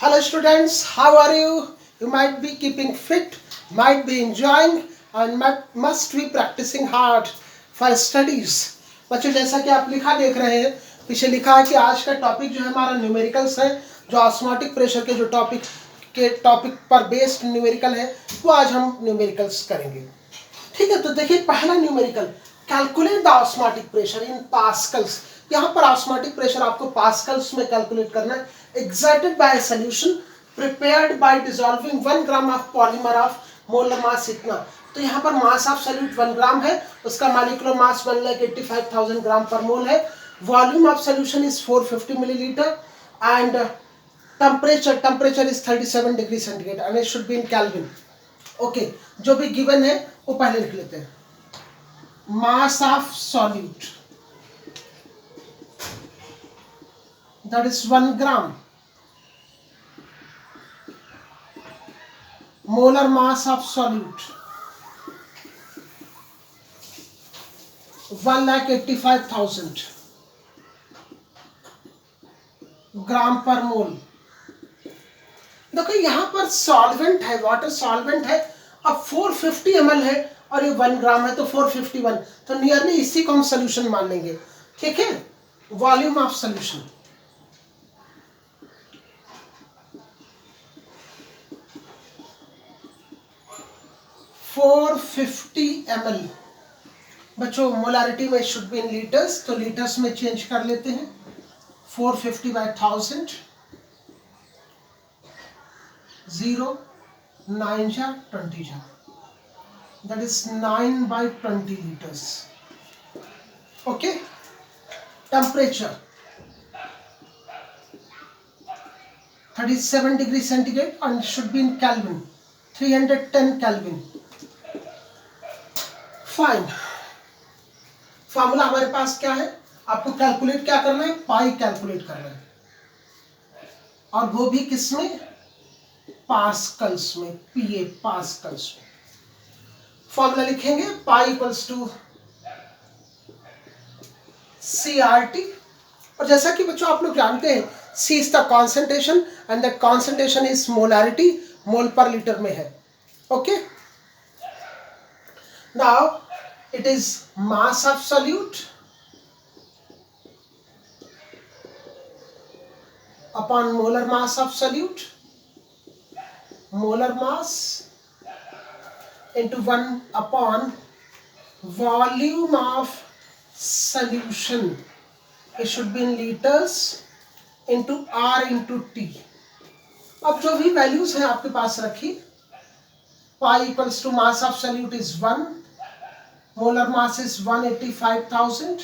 Hello students, how are you? You might be keeping fit, might be enjoying and must be practicing hard for studies. बच्चों जैसा कि आप लिखा देख रहे हैं, पीछे लिखा है कि आज का टॉपिक जो है हमारा न्यूमेरिकल्स है, जो ऑस्मोटिक प्रेशर के जो टॉपिक पर बेस्ड न्यूमेरिकल है वो आज हम न्यूमेरिकल्स करेंगे. ठीक है, तो देखिए पहला numerical, calculate the osmotic pressure in pascals. यहाँ पर ऑस्मोटिक प्रेशर आपको पास्कल्स में कैलकुलेट करना है. exerted by a solution prepared by dissolving 1 gram of polymer of molar mass इतना. तो यहाँ पर मास ऑफ सॉल्यूट 1 ग्राम है, उसका मॉलिक्यूलर मास 1,85,000 ग्राम पर मोल है. Volume of solution is 450 millilitre and temperature is 37 degree centigrade and it should be in kelvin. Okay, जो भी given है वो पहले लिख लेते हैं. मास of solute that is 1 gram. Molar mass of solute 1,85,000 gram per मोल. देखो यहाँ पर सॉल्वेंट है, वाटर सॉल्वेंट है. अब 450 ml है और ये 1 ग्राम है तो 451, तो नियरली इसी को हम सोल्यूशन मान लेंगे. ठीक है, वॉल्यूम ऑफ सोल्यूशन ml. बच्चों मोलारिटी में शुड बी इन लीटर्स, तो लीटर्स में चेंज कर लेते हैं. 450 by 1000, 0 9 जा 20 जा, that is 9 by 20 liters. Okay, temperature 37 degree centigrade and should be in Kelvin, 310 Kelvin. Fine. Formula हमारे पास क्या है, आपको कैलकुलेट क्या करना है, पाई कैलकुलेट करना है, और वो भी किसमें, पास्कल्स में, पीए पास्कल्स में. फॉर्मूला लिखेंगे पाई इक्वल्स टू CRT. और जैसा कि बच्चों आप लोग जानते हैं, C is the concentration and that concentration is molarity, mole per litre में है. Okay, now it is mass of solute upon molar mass of solute, molar mass into 1 upon volume of solution, it should be in liters into R into T. अब जो भी values हैं आपके पास रखी. Pi equals to mass of solute is 1, molar mass is 185,000,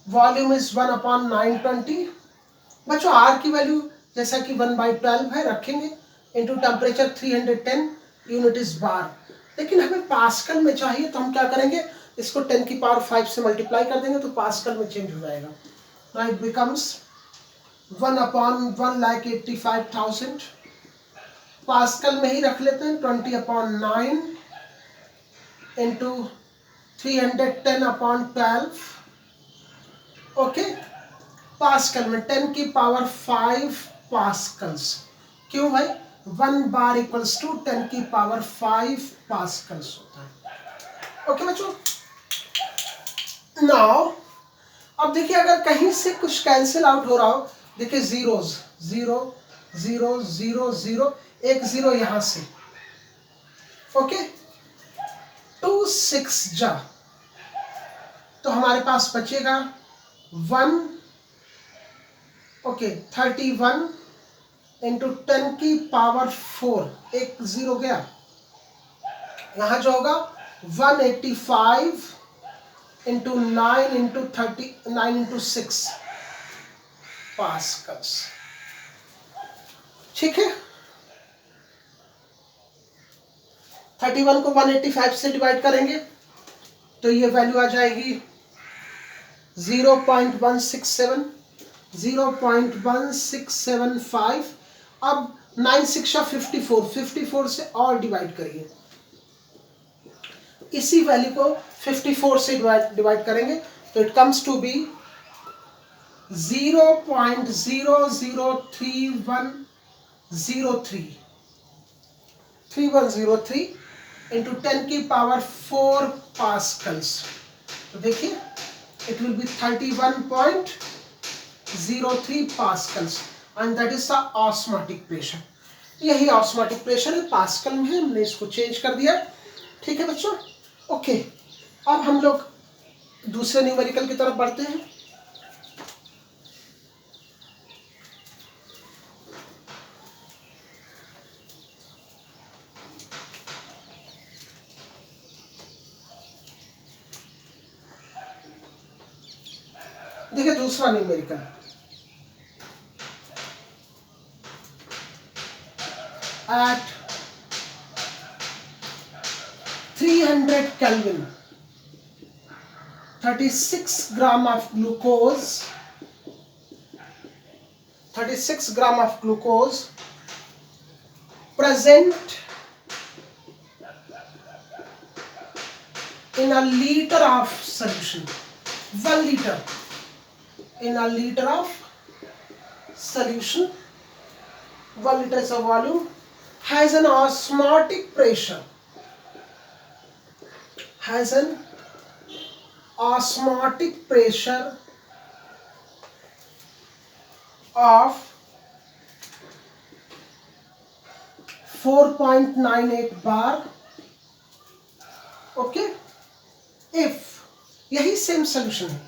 volume is 1 upon 920. बच्चों are की value जैसा कि 1/12 है रखेंगे, इनटू टेम्परेचर 310, यूनिट इज बार. लेकिन हमें पास्कल में चाहिए तो हम क्या करेंगे, इसको 10 की पावर 5 से मल्टीप्लाई कर देंगे तो पास्कल में चेंज हो जाएगा. Now it becomes 1 upon 1,85,000. Pascal में ही रख लेते हैं, 20 upon 9 into 310 upon 12. Okay, pascal में 10 की पावर 5 पास्कल्स. क्यों भाई, 1 बार इक्वल्स टू 10 की पावर 5 पास्कल्स होता है. ओके बच्चों, नाउ अब देखिए अगर कहीं से कुछ कैंसिल आउट हो रहा हो, देखिए जीरोज, 0 0 0 0, एक 0 यहां से. ओके, 2 6 जा, तो हमारे पास बचेगा 1. ओके, 31 इंटू 10 की पावर 4, एक 0 गया. यहां जो होगा 185 इंटू 9 इंटू 39 इंटू 6 पास्कल्स. ठीक है, 31 को 185 से डिवाइड करेंगे तो ये वैल्यू आ जाएगी 0.167, 0.1675. अब 9 6 54 से और डिवाइड करिए, इसी वैल्यू को 54 से डिवाइड करेंगे तो it comes to be 0.003103 into 10 की पावर 4 पास्कल्स। तो देखिए it will be 31.03 pascals and that is the osmotic pressure. यही ऑस्मोटिक प्रेशर है, पास्कल में है, हमने इसको चेंज कर दिया। ठीक है बच्चों, ओके। अब हम लोग दूसरे न्यूमेरिकल की तरफ बढ़ते हैं। देखिए दूसरा numerical, at 300 Kelvin 36 gram of glucose, 36 gram of glucose present in a liter of solution, 1 liter in a liter of solution, 1 liter is a volume, has an osmotic pressure, has an osmotic pressure of 4.98 bar. Okay, if यही same solution है,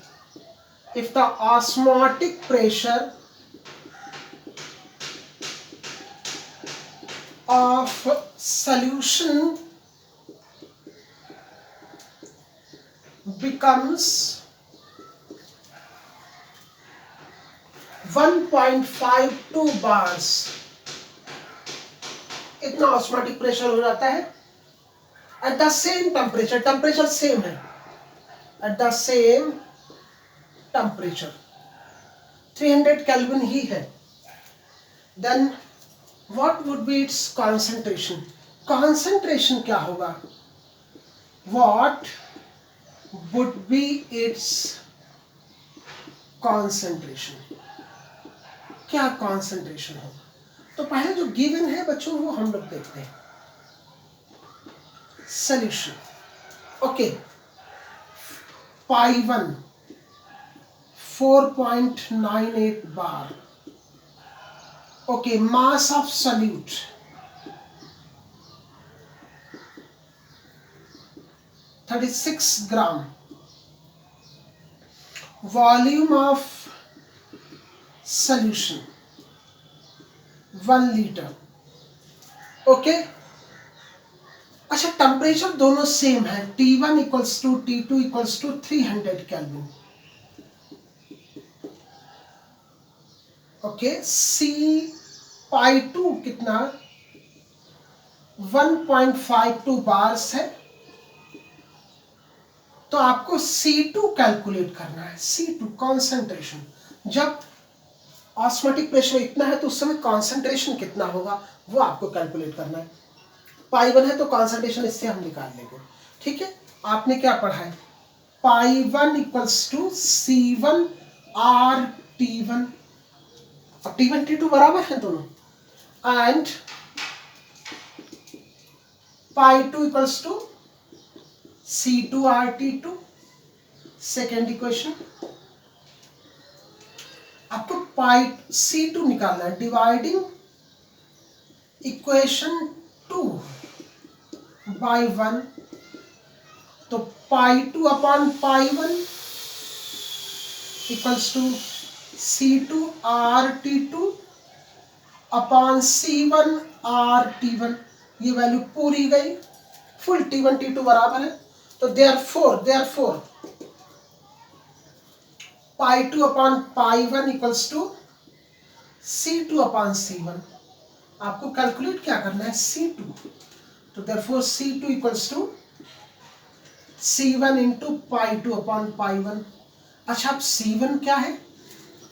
if the osmotic pressure of solution becomes 1.52 bars, इतना osmotic pressure हो जाता है at the same temperature, temperature same है, at the same temperature 300 kelvin ही है। Then what would be its concentration, concentration क्या होगा, what would be its concentration, क्या कॉन्सेंट्रेशन होगा। तो पहले जो गिवन है बच्चों वो हम लोग देखते हैं। Solution, okay, pi 1 4.98 bar, okay, mass of solute 36 gram, volume of solution 1 litre, okay. अच्छा, टेम्परेचर दोनों सेम है, T1 equals to T2 equals to 300 kelvin, okay. C pi 2 कितना 1.52 बार्स है, तो आपको C2 कैलकुलेट करना है। C2 कॉन्सेंट्रेशन, जब ऑस्मोटिक प्रेशर इतना है तो उस समय कॉन्सेंट्रेशन कितना होगा वो आपको कैलकुलेट करना है। पाई 1 है तो कॉन्सेंट्रेशन इससे हम निकाल लेंगे। ठीक है, आपने क्या पढ़ा है, पाई 1 equals to C1 R T1, अब T1 T2 बराबर है दोनों, and pi 2 equals to C2 R T2, second equation. आपको पाई C2 निकालना है, डिवाइडिंग इक्वेशन 2 बाई 1, तो pi 2 upon pi 1 equals to C2 R T2 upon C1 R T1, ये value पूरी गई, फुल T1 T2 बराबर है, तो therefore pi 2 upon pi 1 equals to C2 upon C1। आपको कैलकुलेट क्या करना है, C2, तो therefore C2 equals to C1 into pi 2 upon pi 1। अच्छा, अब C1 क्या है,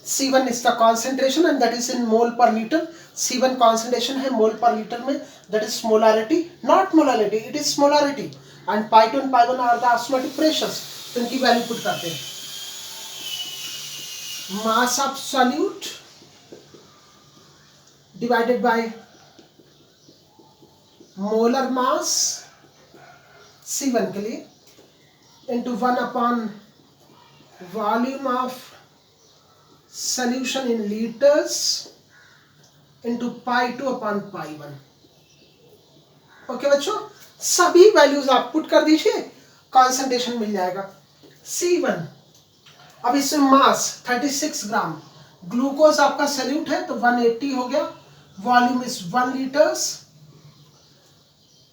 C1 is the concentration and that is in mole per liter. C1 concentration है मोल पर लीटर में, that is molarity, not molality, it is molarity. And pi 2 and pi 1 are the osmotic pressures. तो इनकी value put करते हैं। mass of solute divided by molar mass C1 के लिए into 1 upon volume of solution in liters into pi2 upon pi1। Okay बच्चों, सभी values आप put कर दीजिए, कॉन्सेंट्रेशन मिल जाएगा C1। अब इसमें मास 36 ग्राम, ग्लूकोज आपका सल्यूट है तो 180 हो गया, volume is 1 litres.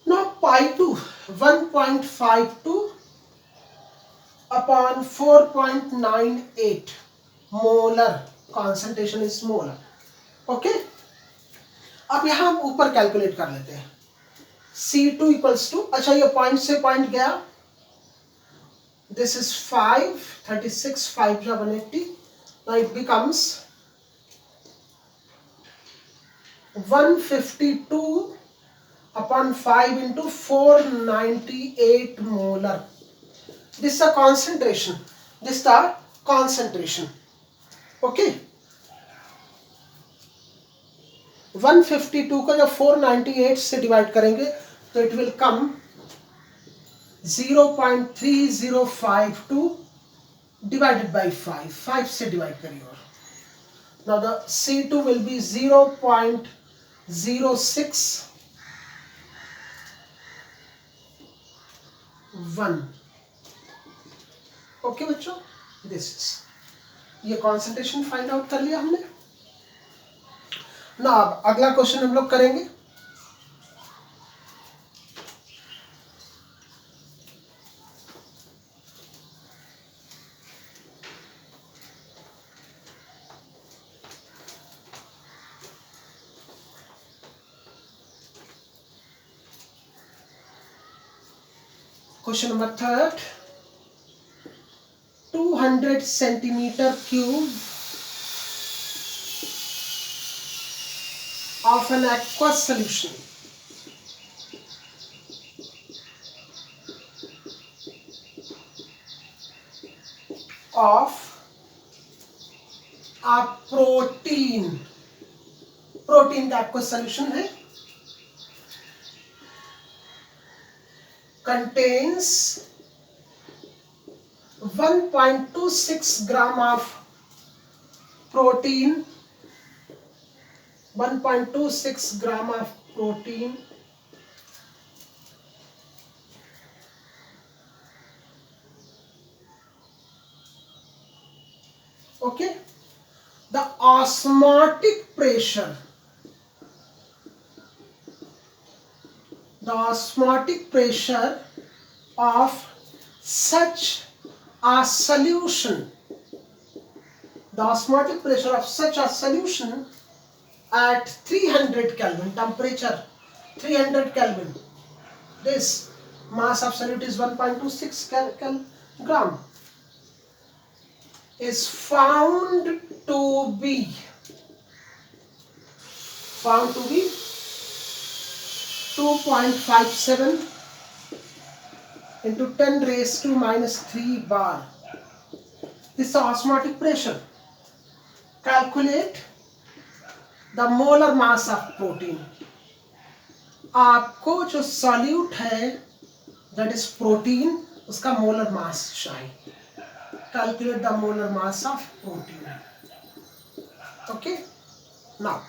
Now pi2 1.52 upon 4.98 molar, concentration is molar. Okay, अब यहां हम ऊपर कैलकुलेट कर लेते हैं। C2 इक्वल्स टू, अच्छा ये पॉइंट से पॉइंट गया, दिस इज 5, 36, 5 या 180, now it becomes 152 upon 5 into 498 molar. This is a concentration. This is the concentration. Okay. 152 को जब 498 से डिवाइड करेंगे तो it will come 0.3052 divided by 5, 5 से डिवाइड करिए। और now the C2 will be 0.06 okay बच्चों, दिस इज, ये कॉन्सेंट्रेशन फाइंड आउट कर लिया हमने ना। अब अगला क्वेश्चन हम लोग करेंगे। Question number 3, 200 centimeter cube of an aqueous solution of a protein, protein का aqueous solution है, contains 1.26 gram of protein, 1.26 gram of protein okay. The osmotic pressure, the osmotic pressure of such a solution, the osmotic pressure of such a solution at 300 Kelvin, temperature 300 Kelvin, this mass of solute is 1.26 gram, is found to be 2.57 into 10 raised to minus 3 bar. This is the osmotic pressure. Calculate the molar mass of protein. आपको जो solute है that is protein, उसका molar mass चाहिए। Calculate the molar mass of protein. Okay. Now,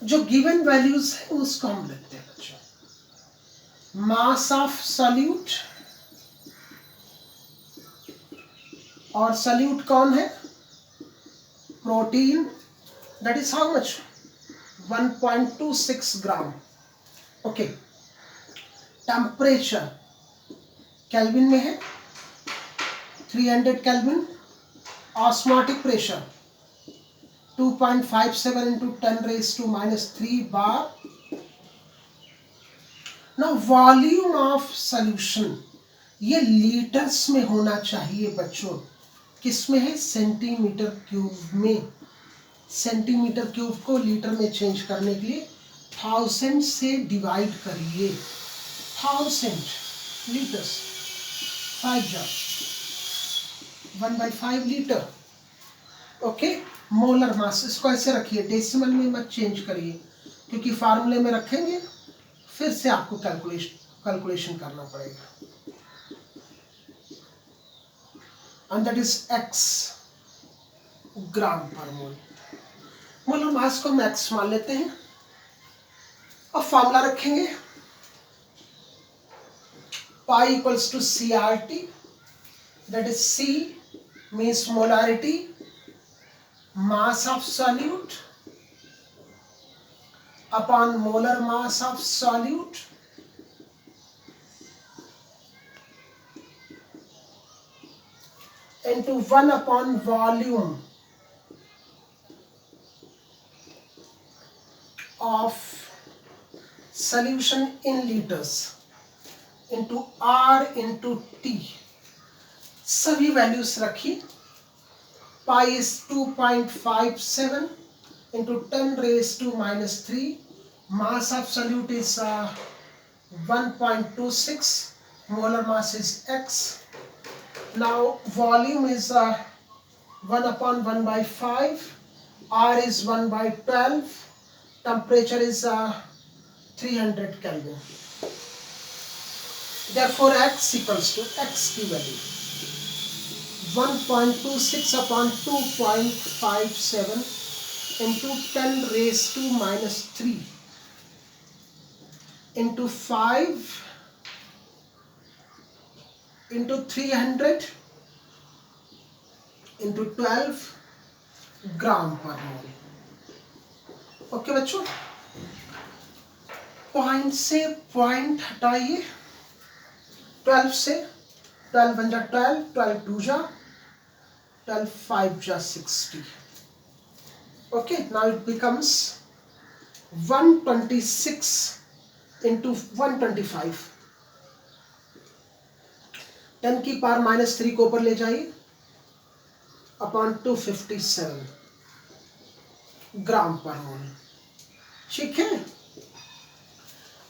जो given values है उसको हम लिखते हैं बच्चों। मास ऑफ सॉल्यूट, और सॉल्यूट कौन है? Protein, that is how much? 1.26 gram. Okay, temperature kelvin में है 300 kelvin, osmotic pressure 2.57 into 10 raised to minus 3 bar. Now volume of solution, ये लीटर्स में होना चाहिए बच्चों। किस में है? सेंटीमीटर क्यूब में। सेंटीमीटर क्यूब को लीटर में चेंज करने के लिए 1000 से डिवाइड करिए। 1000 litres, 5 1/5 litre okay, molar mass इसको ऐसे रखिए, डेसिमल में मत चेंज करिए, क्योंकि फार्मूले में रखेंगे फिर से आपको कैलकुलेशन करना पड़ेगा। And that is x gram per mole. Molar mass को हम x मान लेते हैं। अब फार्मूला रखेंगे, pi equals to CRT, that is C means molarity, mass of solute upon molar mass of solute into 1 upon volume of solution in liters into R into T। सभी values रखी। Pi is 2.57 into 10 raised to -3, mass of solute is 1.26, molar mass is x। now volume is 1 upon 1 by 5, R is 1 by 12, temperature is 300 Kelvin। therefore x equals to x की value 1.26 upon 2.57 into 10 raised to -3 into 5 into 300 into 12 gram per mole. Okay बच्चों, point से point हटाइए, 12 से 12 1 जा 12, 12 2 जा 12, 5 जा 60। okay, now it becomes 126 into 125, 10 की power -3 को ऊपर ले जाइए अपॉन 257 ग्राम पर मोल। ठीक है,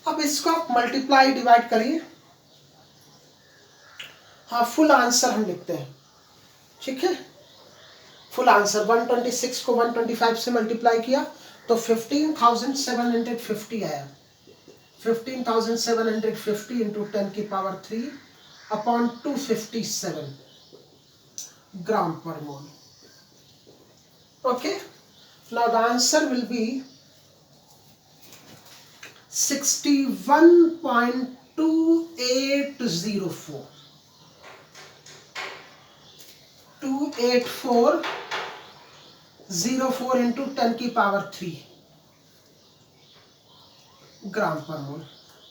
अब इसको आप मल्टीप्लाई डिवाइड करिए। हाँ, फुल आंसर हम लिखते हैं। ठीक है, फुल आंसर 126 को 125 से मल्टीप्लाई किया तो 15,750 आया। 15,750 इंटू 10 की power 3 upon 257 gram per mole. Okay, now the answer will be 61.2804 28404 into 10 की पावर 3 ग्राम पर मोल।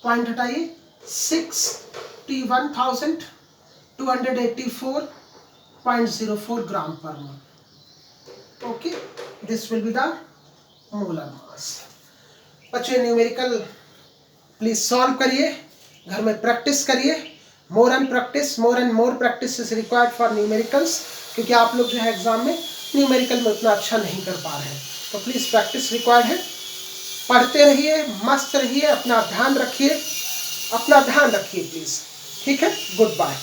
पॉइंट हटाइए, 61,284.04 gram per mole. Okay, this will be the molar mass. बच्चे न्यूमेरिकल प्लीज सॉल्व करिए, घर में प्रैक्टिस करिए। More and more practice is required for numericals, क्योंकि आप लोग जो है एग्जाम में न्यूमेरिकल में उतना अच्छा नहीं कर पा रहे हैं। तो प्लीज प्रैक्टिस रिक्वायर्ड है। पढ़ते रहिए, मस्त रहिए, अपना ध्यान रखिए प्लीज। ठीक है, गुड बाय।